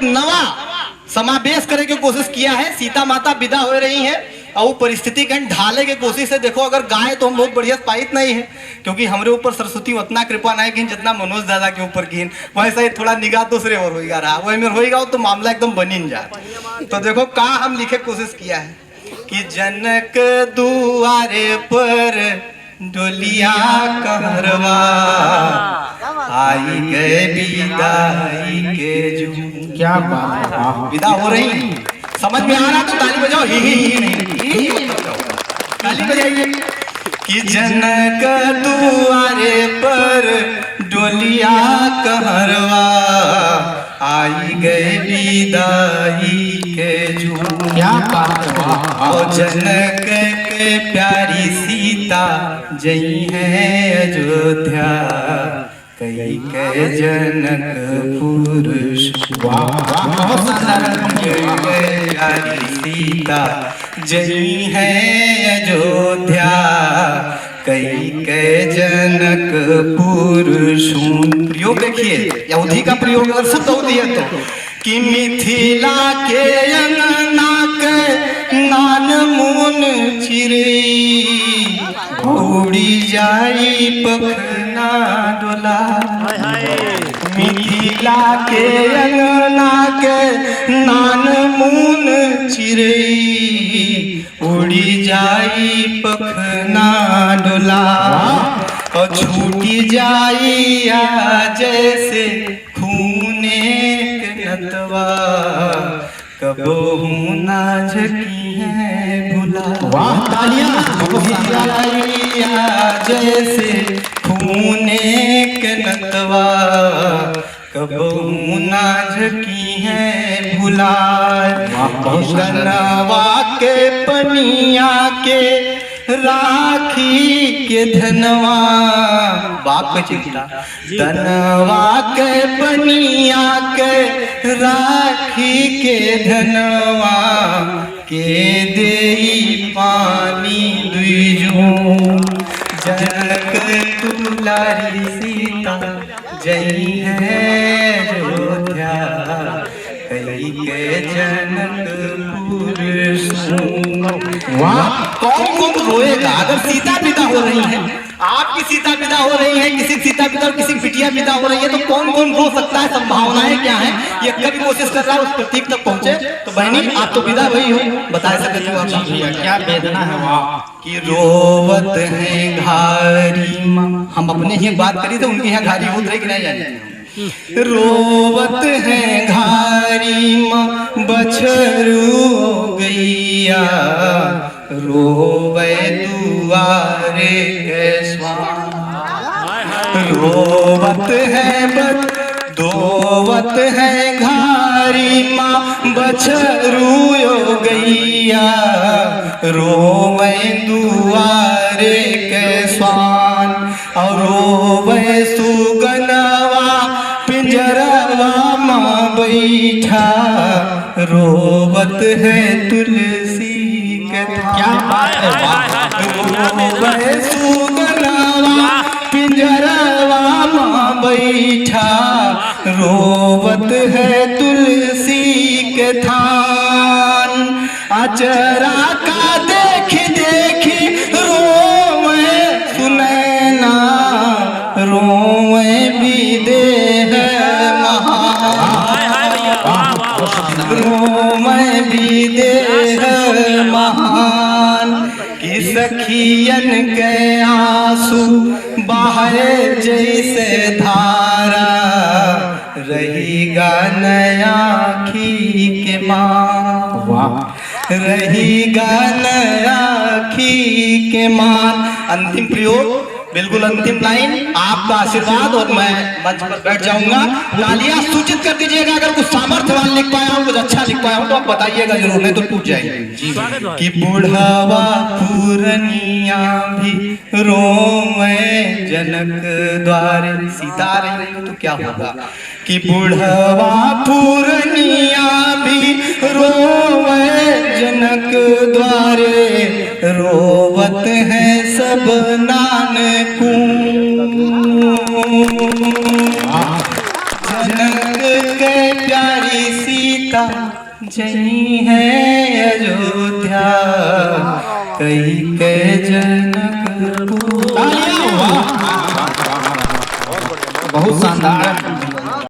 नवा समावेश करने की कोशिश किया है। सीता माता विदा हो रही हैं और वो परिस्थिति के ढाले की कोशिश है। देखो अगर गाय तो हम बहुत बढ़िया पाइत नहीं है, क्योंकि हमारे ऊपर सरस्वती उतना कृपा नहीं की जितना मनोज दादा के ऊपर की, वैसा ही थोड़ा निगाह दूसरे और होगा रहा, वही में होगा तो मामला एकदम बनी जा। तो देखो का हम लिखे कोशिश किया है कि जनक दुआरे पर डोलिया कहरवा आई गए विदाई के जो। क्या बात है, विदा हो रही, समझ में आ रहा तो ताली बजाओ, ही ताली बजाइए। कि जनक दुआरे पर डोलिया कहरवा आई गए विदाई के जो। क्या बात है, और जनक के प्यारी सीता जई है अयोध्या कई के जनकपुर। प्यारी सीता जई है अयोध्या कई के जनकपुर। प्रयोग देखिए, अवधि का प्रयोग अगर शुद्ध होती है तो कि मिथिला के अंगना के नान मुन चिरई उड़ी जाई पखना डोला। मिथिला के अंगना के नान मुन चिरई उड़ी जाई पखना डोला। और छूटी जाई जैसे खूने के नतवा कबहू ना झकी है भुला। वाह तालियां। जैसे खूने के नतवा कबहू ना झकी है भुला। धनवा के पनिया के राखी के धनवा बाप पे चिंता। धनवा के पनिया के राखी के धनवा के देई पानी दुइजो। जनक दुलारी सीता जई है अयोध्या कई के जनकपुर। वाह, कौन कौन रोएगा अगर सीता पिता हो रही है? आपकी सीता पिता हो रही है, किसी सीता पिता और किसी बिटिया पिता हो रही है, तो कौन कौन रो सकता है? संभावनाएं क्या है? ये कभी कोशिश कर रहा है उस प्रतीक तक पहुंचे। तो बहनी आप तो विदा हुई हो, बता सकते हो आप क्या वेदना है। वाह, कि रोवत है घारी माँ। हम अपने ही बात करी तो उनके यहाँ घारी होत रही कि नहीं जाने। रोवत है घारी माँ बछरू गैया रोवे दुआरे के स्वान। रोवत है दोवत है घारी माँ बछरू गैया रोवे दुआरे के स्वान। और रोवे सुगनवा पिंजरवा माँ बैठा रोवत है तुलसी के। क्या बात है, रोवे सुगनवा पिंजरवा माँ बैठा रोवत है तुलसी के थान। अचरा का देख देख रोवे सुनैना रोवे विदेह रोवे विदेह महान। कि सखियन के आंसू बहे जैसे धारा रहीगा नया आँखी के माँ। वाह, रहीगा नया आँखी के मान। अंतिम प्रयोग बिल्कुल अंतिम लाइन, आपका आशीर्वाद और मैं मंच पर बैठ जाऊंगा। तालियां सूचित कर दीजिएगा अगर कुछ सामर्थ्यवान लिख पाया हूं, कुछ अच्छा लिख पाया हूं तो आप बताइएगा जरूर, नहीं तो टूट जाएगी। कि बुढ़ावा पूरनिया भी रोवे जनक द्वारे। सीता रही तो क्या होगा? कि बुढ़ावा पूरनिया भी रोवे जनक द्वारे रोवत है सब नानकू। जनक के प्यारी सी सीता जई है अयोध्या कई के जनकपुर। बहुत शानदार।